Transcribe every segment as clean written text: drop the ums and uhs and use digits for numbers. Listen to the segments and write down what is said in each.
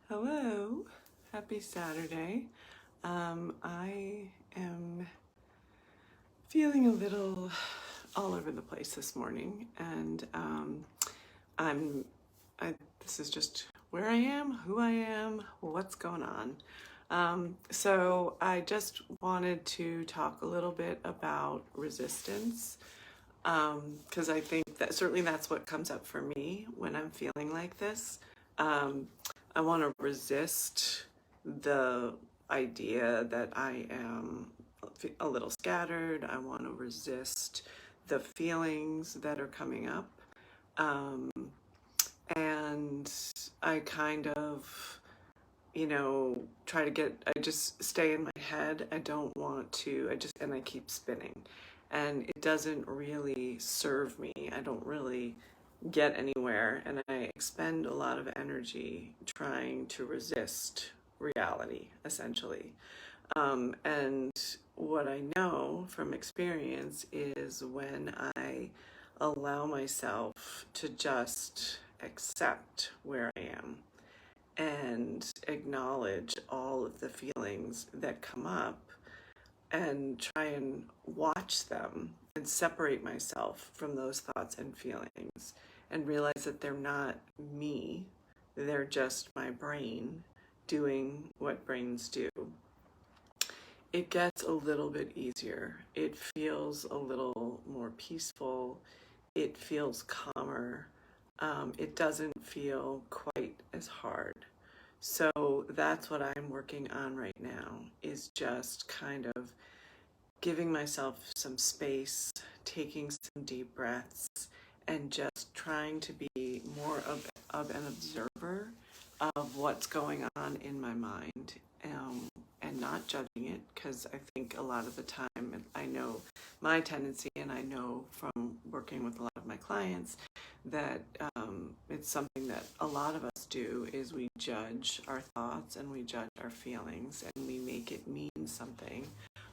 Hello, happy Saturday. I am feeling a little all over the place this morning, and this is just where I am, who I am, what's going on. So I just wanted to talk a little bit about resistance, because I think that certainly that's what comes up for me when I'm feeling like this. I want to resist the idea that I am a little scattered. I want to resist the feelings that are coming up. And I kind of, try to I just stay in my head. I don't want to, and I keep spinning. And it doesn't really serve me. I don't really get anywhere, and I expend a lot of energy trying to resist reality, essentially. And what I know from experience is when I allow myself to just accept where I am and acknowledge all of the feelings that come up and try and watch them and separate myself from those thoughts and feelings and realize that they're not me, they're just my brain doing what brains do, it gets a little bit easier. It feels a little more peaceful. It feels calmer. It doesn't feel quite as hard. So that's what I'm working on right now, is just kind of giving myself some space, taking some deep breaths, and just trying to be more of an observer of what's going on in my mind, and not judging it, because I think a lot of the time, I know my tendency, and I know from working with a lot of my clients, that it's something that a lot of us do, is we judge our thoughts and we judge our feelings, and we make it mean something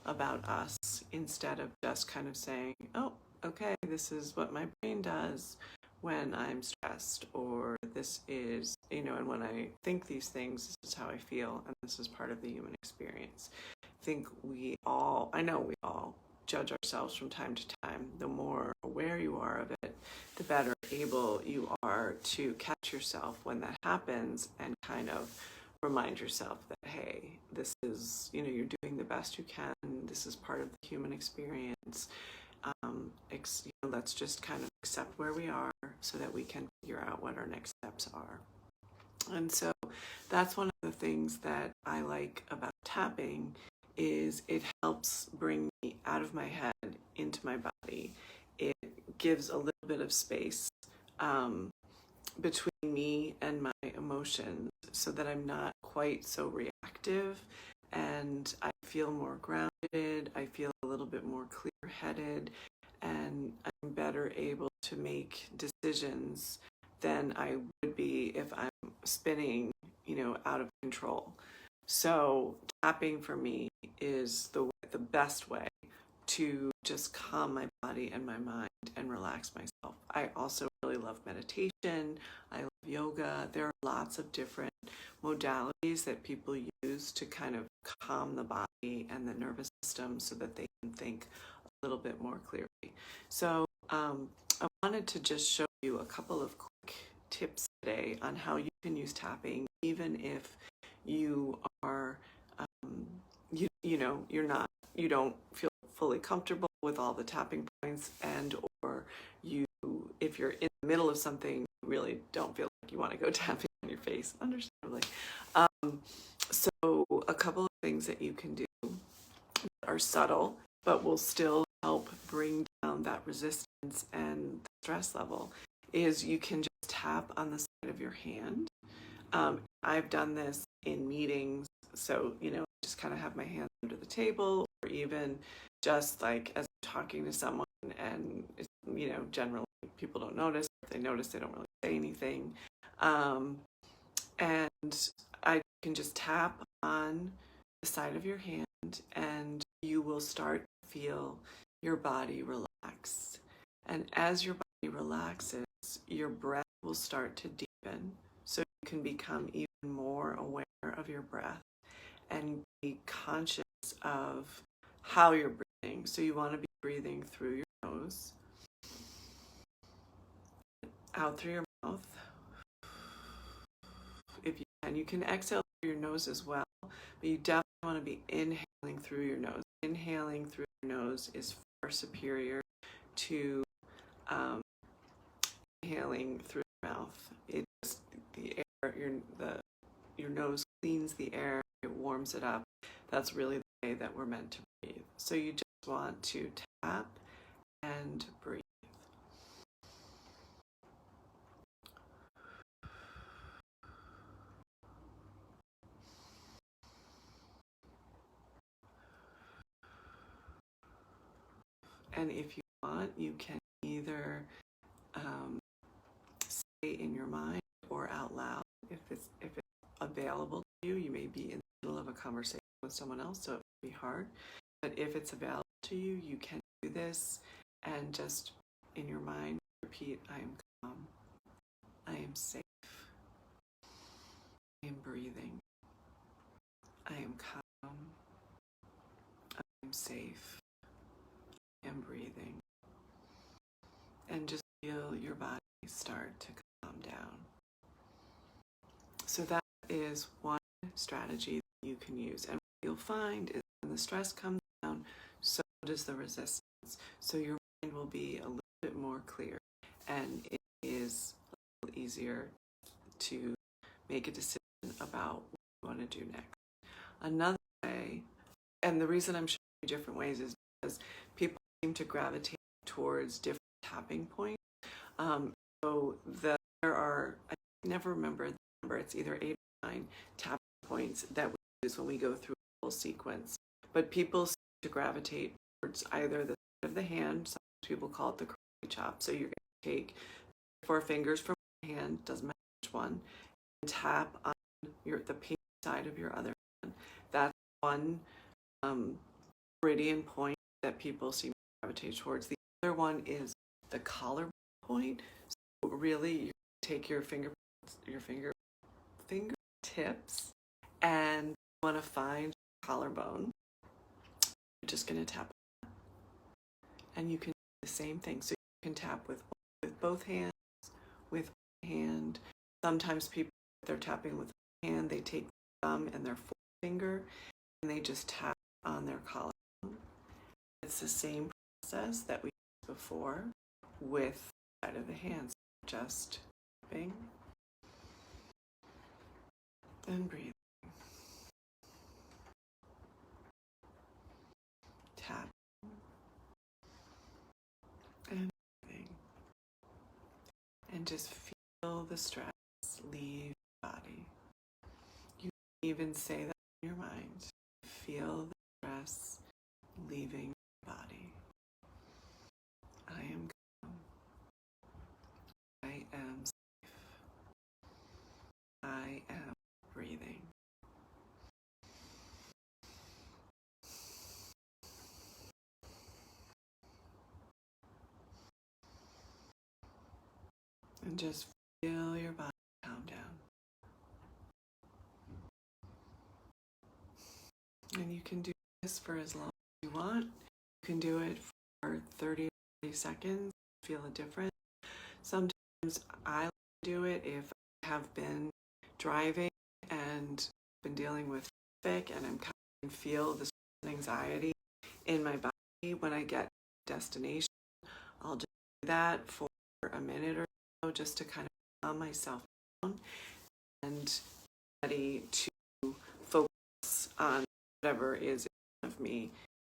about us instead of just kind of saying, oh, okay, this is what my brain does when I'm stressed, or this is, and when I think these things, this is how I feel, and this is part of the human experience. I know we all judge ourselves from time to time. The more aware you are of it, the better able you are to catch yourself when that happens and kind of remind yourself that, hey, this is, you're doing the best you can. This is part of the human experience. Let's just kind of accept where we are so that we can figure out what our next steps are. And so that's one of the things that I like about tapping, is it helps bring me out of my head into my body. It gives a little bit of space between me and my emotions, so that I'm not quite so reactive, and I feel more grounded. I feel a little bit more clear-headed, and I'm better able to make decisions than I would be if I'm spinning, out of control. So tapping for me is the best way to just calm my body and my mind and relax myself. I also really love meditation. I love yoga. There are lots of different modalities that people use to kind of calm the body and the nervous system so that they can think a little bit more clearly. So I wanted to just show you a couple of quick tips today on how you can use tapping, even if you are, you don't feel fully comfortable with all the tapping points, and or if you're in the middle of something, you really don't feel like you want to go tapping on your face, understandably. So a couple of things that you can do that are subtle, but will still help bring down that resistance and the stress level, is you can just tap on the side of your hand. I've done this in meetings, so, just kind of have my hands under the table, or even just like as I'm talking to someone, and, generally people don't notice. If they notice, they don't really say anything. And I can just tap on the side of your hand, and you will start to feel your body relax. And as your body relaxes, your breath will start to deepen, so you can become even more aware of your breath and be conscious of how you're breathing. So you want to be breathing through your nose, out through your mouth. If you can exhale through your nose as well, but you definitely want to be inhaling through your nose. Inhaling through your nose is far superior to inhaling through your mouth. It just, the air, your nose cleans the air, it warms it up. That's really the way that we're meant to breathe. So you just want to tap and breathe. And if you want, you can either say in your mind or out loud. If it's available to you, you may be in the middle of a conversation with someone else, so it may be hard. But if it's available to you, you can do this and just in your mind repeat, I am calm, I am safe, I am breathing, I am calm, I am safe, I am breathing. And just feel your body start to calm down. So that is one strategy that you can use. And what you'll find is when the stress comes down, so does the resistance. So your mind will be a little bit more clear, and it is a little easier to make a decision about what you want to do next. Another way, and the reason I'm showing you different ways is because people seem to gravitate towards different tapping points. So there are, I never remember the number, it's either 8 or 9 tapping points that we use when we go through a full sequence. But people seem to gravitate towards either the side of the hand, sometimes people call it the karate chop. So you're going to take 4 fingers from one hand, doesn't matter which one, and tap on the pink side of your other hand. That's one meridian point that people seem to gravitate towards. The other one is the collarbone point. So really, you take your fingertips, and you want to find your collarbone. You're just going to tap on that. And you can do the same thing. So you can tap with both hands, with one hand. Sometimes people, if they're tapping with one hand, they take their thumb and their forefinger, and they just tap on their collarbone. It's the same process that we did before with the side of the hands. Just tapping and breathing. Tap and breathing. And just feel the stress leave your body. You can even say that in your mind. Feel the stress leaving your body. I am calm. I am safe. I am breathing. And just feel your body calm down. And you can do this for as long as you want. You can do it for 30 or 40 seconds. Feel a difference. Sometimes I do it if I have been driving and been dealing with traffic and I'm kind of feel the anxiety in my body when I get to the destination. I'll just do that for a minute or so just to kind of calm myself down and ready to focus on whatever is in front of me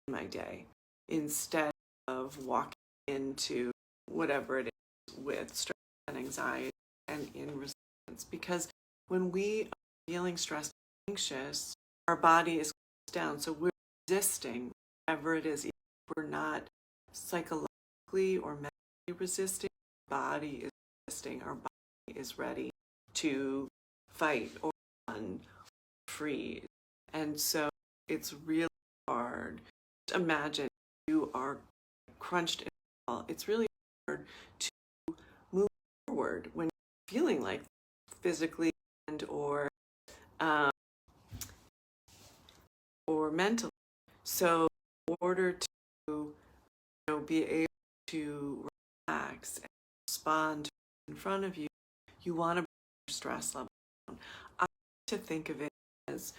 in my day instead of walking into whatever it is with stress and anxiety and in resistance. Because when we are feeling stressed and anxious, our body is closed down. So we're resisting whatever it is. If we're not psychologically or mentally resisting, our body is resisting. Our body is ready to fight or run, freeze. And so it's really hard. Just imagine you are crunched in a ball. It's really hard to move forward when you're feeling like physically and or um, or mentally. So in order to, be able to relax and respond to what's in front of you, you want to bring your stress level down. I like to think of it as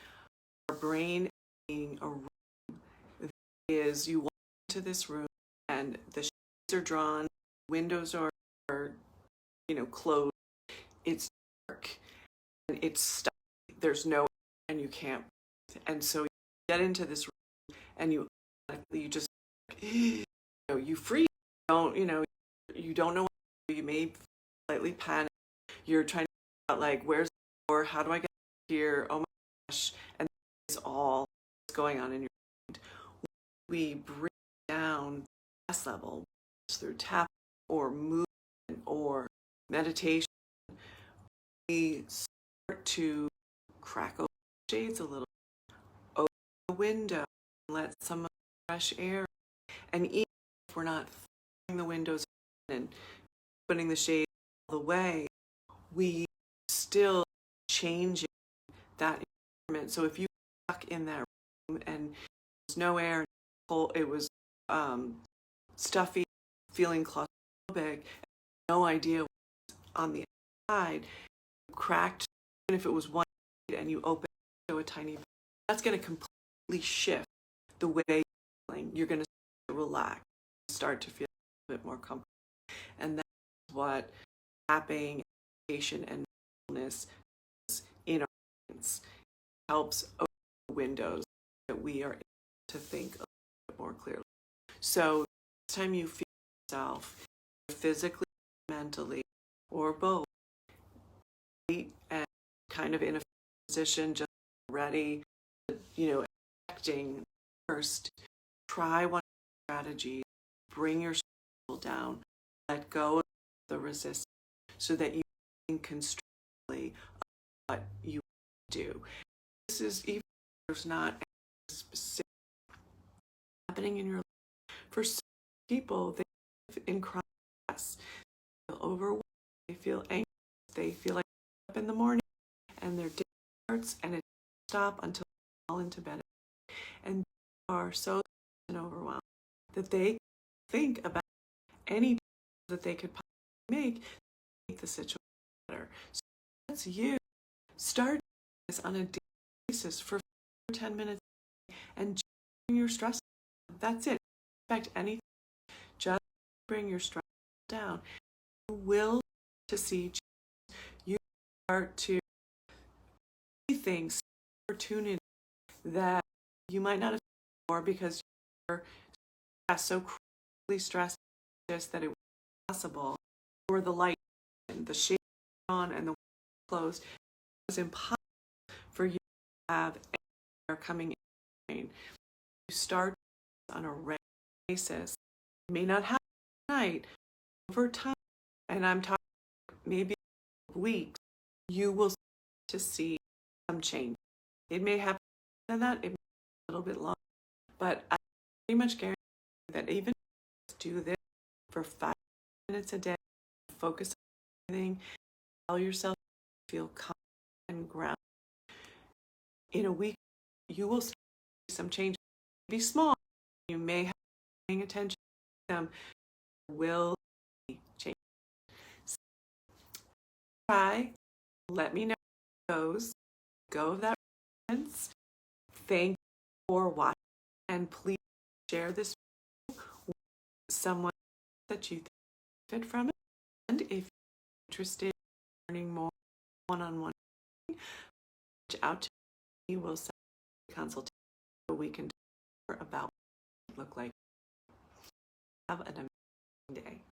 our brain being a room. That is, you walk into this room and the shades are drawn, windows are closed. It's dark and it's stuck. There's no air and you can't breathe. And so you get into this room and you just you freeze. You don't know what to do. You may slightly panic. You're trying to figure out, like, where's the door? How do I get here? Oh my gosh. And that's all that's going on in your mind. We bring down the stress level through tap or movement or meditation. We start to crack open the shades a little, open the window, and let some of the fresh air. And even if we're not filling the windows and opening the shades all the way, we still changing that environment. So if you were stuck in that room and there's no air, it was stuffy, feeling claustrophobic, no idea what's on the outside, you cracked, even if it was one and you open a tiny bit, that's going to completely shift the way you're feeling. You're going to relax, start to feel a bit more comfortable. And that's what tapping, meditation, and mindfulness is in our minds. It helps open the windows that we are able to think a little bit more clearly. So next time you feel yourself physically, mentally, or both, and kind of in a position, just ready, expecting, first, try one strategy, bring your stress down, let go of the resistance so that you think constructively of what you do. This is, even if there's not anything specific happening in your life. For some people, they live in chronic stress, they feel overwhelmed, they feel anxious, they feel like up in the morning and their day starts and it doesn't stop until they fall into bed. And they are so overwhelmed that they think about any that they could possibly make to make the situation better. So that's you. Start this on a daily basis for 10 minutes and bring your stress down. That's it. Don't expect anything. Just bring your stress down. You will to see change. You start to see things, opportunity that you might not have seen before because you're so cruelly stressed that it was impossible, or the light and the shade on and the window closed. It was impossible for you to have air coming in. You start on a regular basis. It may not happen overnight, over time, and I'm talking maybe weeks, you will start to see some change. It may happen than that, it may be a little bit longer, but I pretty much guarantee that even if you do this for 5 minutes a day, focus on breathing, allow yourself to feel calm and grounded. In a week, you will start to see some change. Be small. You may have been paying attention to them. Will change. So try. Let me know how it goes. Go of that reference. Thank you for watching, and please share this video with someone that you think benefit from it. And if you're interested in learning more one-on-one, reach out to me. We'll set a consultation so we can talk about what it look like. Have an amazing day.